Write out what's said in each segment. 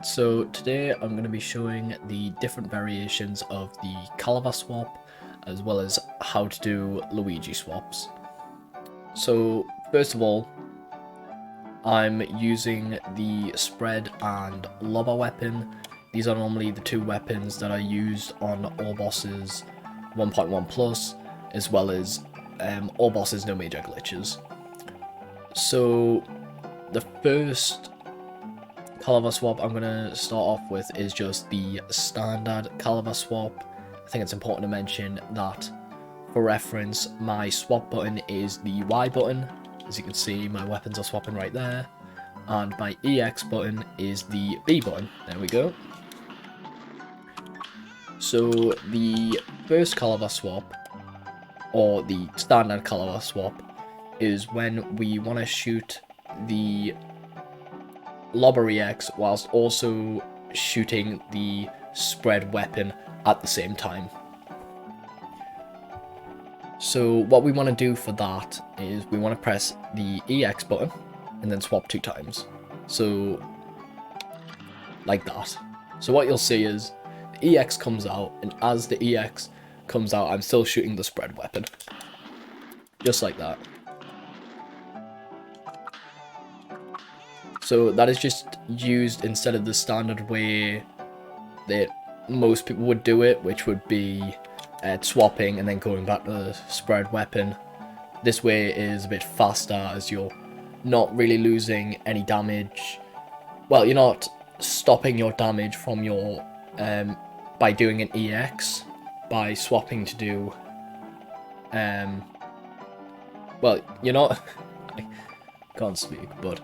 So today I'm going to be showing the different variations of the Kaleva Swap, as well as how to do Luigi swaps. So first of all, I'm using the spread and lobber weapon. These are normally the two weapons that are used on all bosses 1.1 plus, as well as all bosses no major glitches. So the first Kaleva Swap I'm going to start off with is just the standard Kaleva Swap. I think it's important to mention that, for reference, my swap button is the Y button. As you can see, my weapons are swapping right there. And my EX button is the B button. There we go. So the first Kaleva Swap, or the standard Kaleva Swap, is when we want to shoot the lobber EX whilst also shooting the spread weapon at the same time. So what we want to do for that is we want to press the EX button and then swap 2 times. So like that. So what you'll see is the EX comes out, and as the EX comes out, I'm still shooting the spread weapon. Just like that. So that is just used instead of the standard way that most people would do it, which would be swapping and then going back to the spread weapon. This way is a bit faster, as you're not really losing any damage. Well, you're not stopping your damage from your by doing an EX, by swapping to do well, you're not I can't speak, but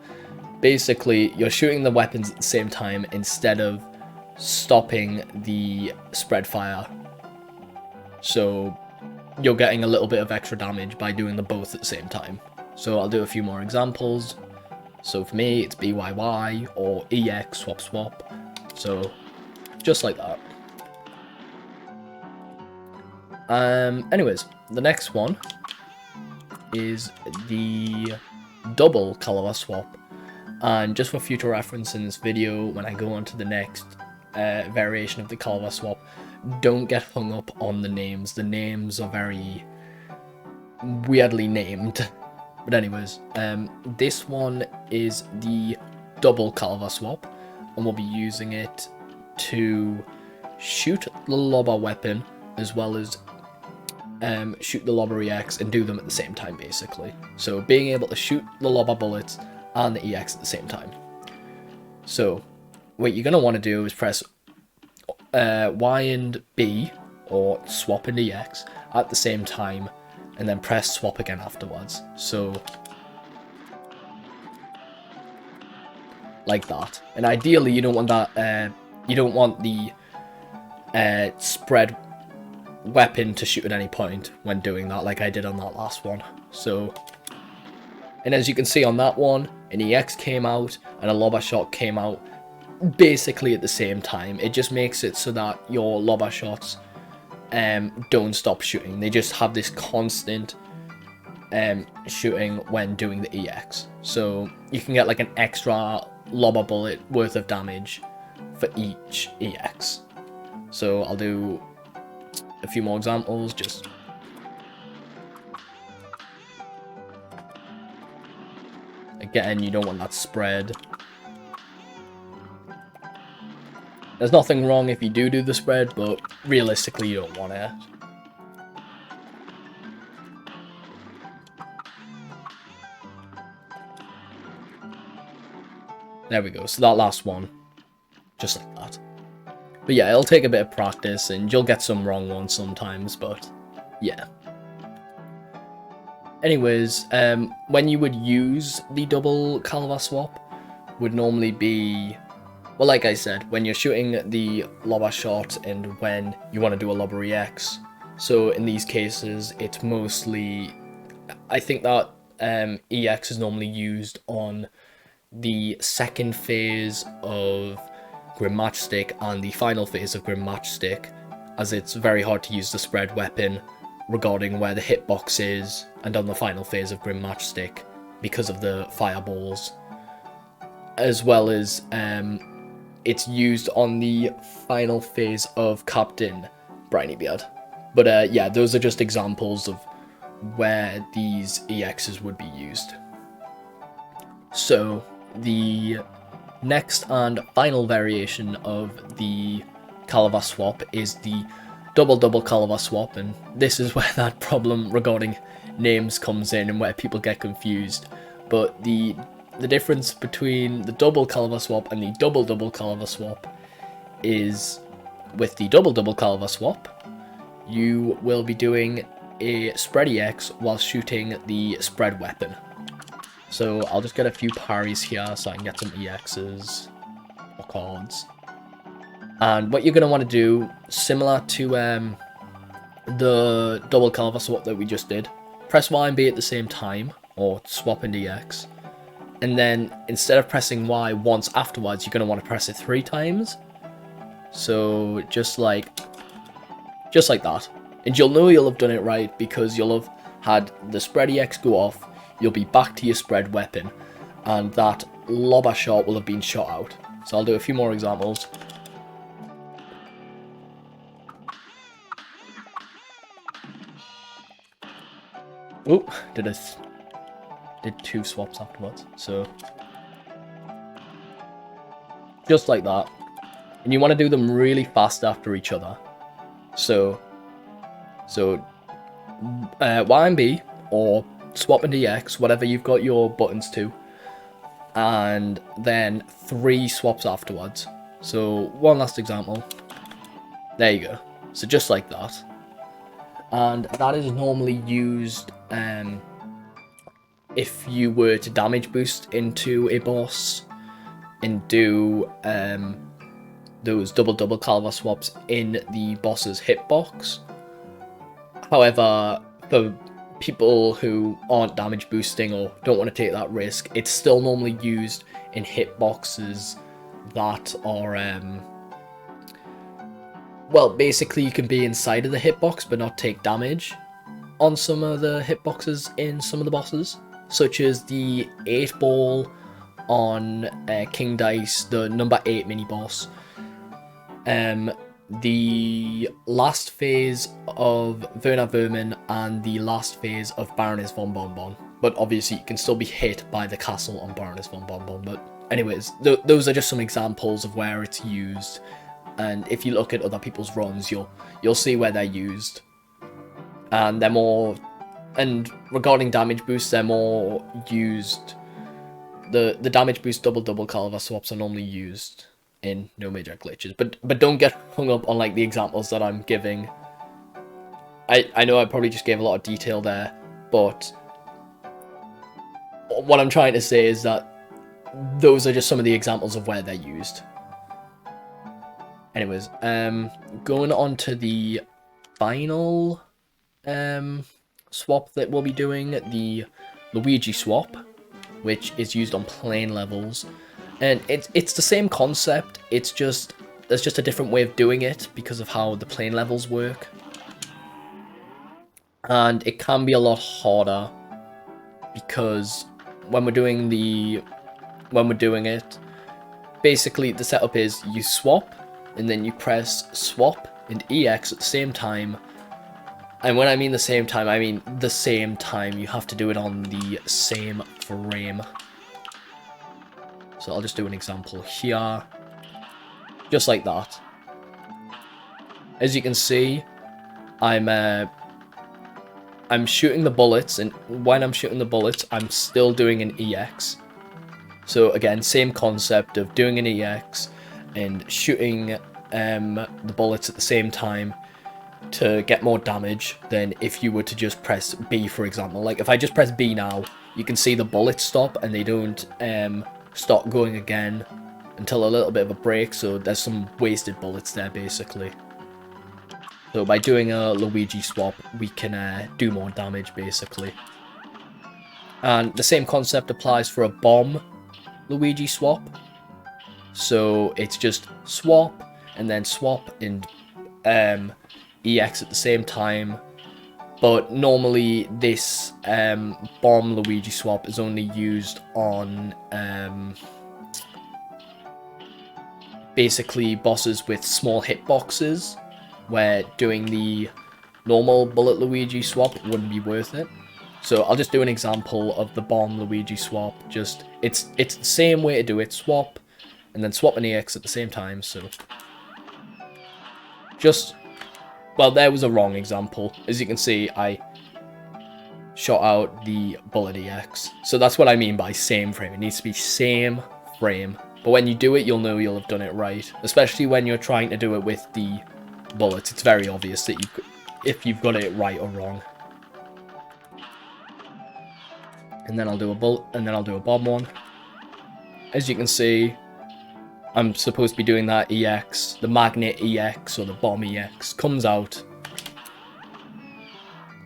basically you're shooting the weapons at the same time instead of stopping the spread fire. So you're getting a little bit of extra damage by doing them both at the same time. So I'll do a few more examples. So for me, it's BYY or EX swap swap. So just like that. Anyways, the next one is the double Kaleva Swap. And just for future reference in this video, when I go on to the next variation of the Kaleva Swap, don't get hung up on the names. The names are very weirdly named. But anyways, this one is the double Kaleva Swap, and we'll be using it to shoot the lobber weapon as well as shoot the lobber EX and do them at the same time, basically. So being able to shoot the lobber bullets and the EX at the same time. So what you're going to want to do is press Y and B, or swap and EX, at the same time, and then press swap again afterwards. So like that. And ideally you don't want that, you don't want the spread weapon to shoot at any point when doing that, like I did on that last one. So, and as you can see on that one, an EX came out and a lobber shot came out basically at the same time. It just makes it so that your lobber shots don't stop shooting. They just have this constant shooting when doing the EX. So you can get like an extra lobber bullet worth of damage for each EX. So I'll do a few more examples. Just again, you don't want that spread. There's nothing wrong if you do the spread, but realistically you don't want it. There we go, so that last one, just like that. But yeah, it'll take a bit of practice and you'll get some wrong ones sometimes, but yeah. Anyways, when you would use the double Kaleva Swap would normally be, well, like I said, when you're shooting the lobber shot and when you want to do a lobber EX. So in these cases, it's mostly, I think that EX is normally used on the second phase of Grim Matchstick and the final phase of Grim Matchstick, as it's very hard to use the spread weapon regarding where the hitbox is, and on the final phase of Grim Matchstick because of the fireballs, as well as it's used on the final phase of Captain Brinybeard. But yeah, those are just examples of where these EXs would be used. So the next and final variation of the Kaleva Swap is the double Kaleva Swap, and this is where that problem regarding names comes in and where people get confused. But the difference between the double Kaleva Swap and the double Kaleva Swap is, with the double Kaleva Swap, you will be doing a spread EX while shooting the spread weapon. So I'll just get a few parries here so I can get some EXs or cards. And what you're going to want to do, similar to the double Kaleva Swap that we just did, press Y and B at the same time, or swap and EX. And then instead of pressing Y once afterwards, you're going to want to press it 3 times. So just like that. And you'll know you'll have done it right because you'll have had the spread EX go off, you'll be back to your spread weapon, and that lobber shot will have been shot out. So I'll do a few more examples. Oh, did 2 swaps afterwards. So just like that. And you want to do them really fast after each other. So Y and B, or swap and EX, whatever you've got your buttons to, and then 3 swaps afterwards. So one last example. There you go. So just like that. And that is normally used if you were to damage boost into a boss and do those double Kaleva Swaps in the boss's hitbox. However, for people who aren't damage boosting or don't want to take that risk, it's still normally used in hitboxes that are well, basically you can be inside of the hitbox but not take damage on some of the hitboxes in some of the bosses, such as the 8 ball on King Dice, the number 8 mini boss, the last phase of Verna Vermin, and the last phase of Baroness von Bonbon. But obviously you can still be hit by the castle on Baroness von Bonbon. But anyways, those are just some examples of where it's used. And if you look at other people's runs, you'll see where they're used. And they're more, and regarding damage boosts, they're more used. The damage boost double Kaleva Swaps are normally used in no major glitches. But don't get hung up on like the examples that I'm giving. I know I probably just gave a lot of detail there, but what I'm trying to say is that those are just some of the examples of where they're used. Anyways, going on to the final swap that we'll be doing, the Luigi Swap, which is used on plane levels. And it's the same concept, it's just, there's just a different way of doing it because of how the plane levels work. And it can be a lot harder because when we're doing it, basically the setup is you swap, and then you press swap and EX at the same time. And when I mean the same time, I mean the same time. You have to do it on the same frame. So I'll just do an example here. Just like that. As you can see, I'm shooting the bullets, and when I'm shooting the bullets, I'm still doing an EX. So again, same concept of doing an EX and shooting the bullets at the same time to get more damage than if you were to just press B, for example. Like if I just press B now, you can see the bullets stop and they don't start going again until a little bit of a break, so there's some wasted bullets there basically. So by doing a Luigi swap, we can do more damage basically. And the same concept applies for a bomb Luigi swap. So it's just swap and then swap and EX at the same time. But normally this bomb Luigi swap is only used on basically bosses with small hitboxes, where doing the normal bullet Luigi swap wouldn't be worth it. So I'll just do an example of the bomb Luigi swap. Just it's the same way to do it: swap, and then swap an EX at the same time. So just, well, there was a wrong example. As you can see, I shot out the bullet EX. So that's what I mean by same frame. It needs to be same frame. But when you do it, you'll know you'll have done it right. Especially when you're trying to do it with the bullets. It's very obvious that if you've got it right or wrong. And then I'll do a bullet, and then I'll do a bomb one. As you can see, I'm supposed to be doing that EX. The magnet EX or the bomb EX comes out.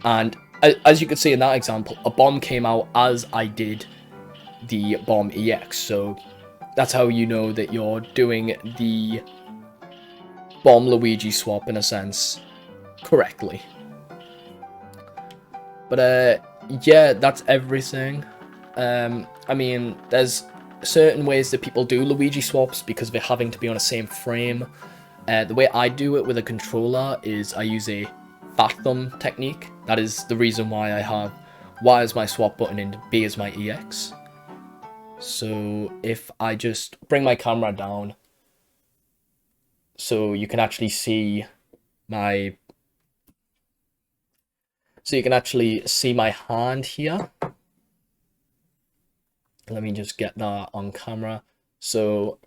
And as you can see in that example, a bomb came out as I did the bomb EX. So that's how you know that you're doing the bomb Luigi swap, in a sense, correctly. But yeah, that's everything. I mean, there's certain ways that people do Luigi swaps because they're having to be on the same frame. The way I do it with a controller is I use a fat thumb technique. That is the reason why I have Y as my swap button and B as my EX. So if I just bring my camera down so you can actually see my hand here. Let me just get that on camera. So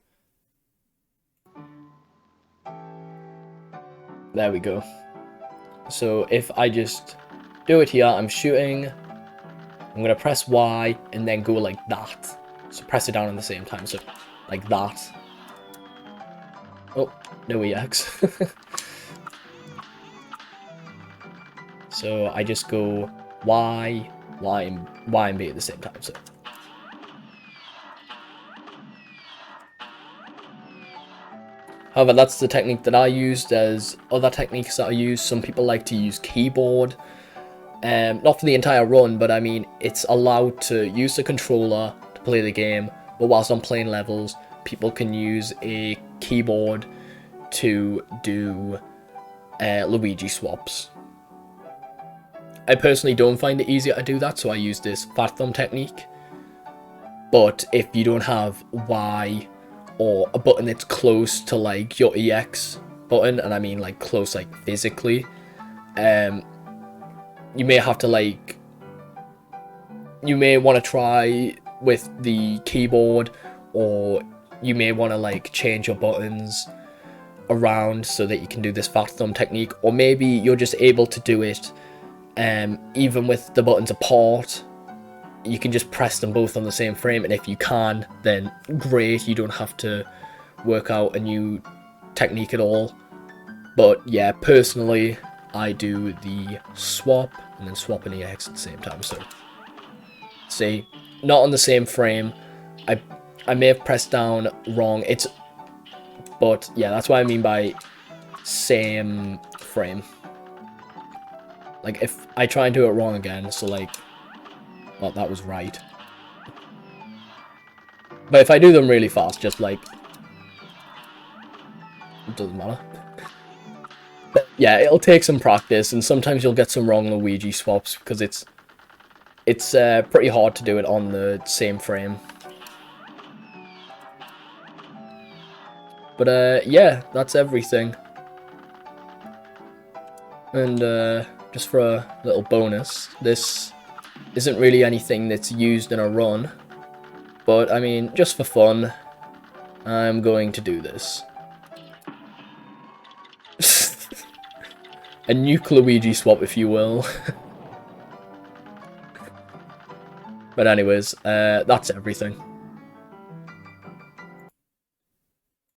there we go. So if I just do it here, I'm shooting, I'm gonna press Y and then go like that. So press it down at the same time, so like that. Oh, no EX. So I just go Y and B at the same time. So however, that's the technique that I use. There's other techniques that I use. Some people like to use keyboard. Not for the entire run, but I mean, it's allowed to use the controller to play the game. But whilst I'm playing levels, people can use a keyboard to do Luigi swaps. I personally don't find it easier to do that, so I use this fat thumb technique. But if you don't have Y or a button that's close to like your EX button, and I mean like close like physically, you may have to like, you may want to try with the keyboard, or you may want to like change your buttons around so that you can do this fat thumb technique, or maybe you're just able to do it even with the buttons apart. You can just press them both on the same frame, and if you can, then great, you don't have to work out a new technique at all. But yeah, personally, I do the swap and then swap an EX at the same time. So see, not on the same frame. I may have pressed down wrong. But yeah, that's what I mean by same frame. Like if I try and do it wrong again, so like, well, that was right. But if I do them really fast, just like, it doesn't matter. But yeah, it'll take some practice, and sometimes you'll get some wrong Luigi swaps because it's pretty hard to do it on the same frame. But yeah, that's everything. And just for a little bonus, this isn't really anything that's used in a run, but I mean, just for fun, I'm going to do this. A nuke Luigi swap, if you will. But anyways, that's everything.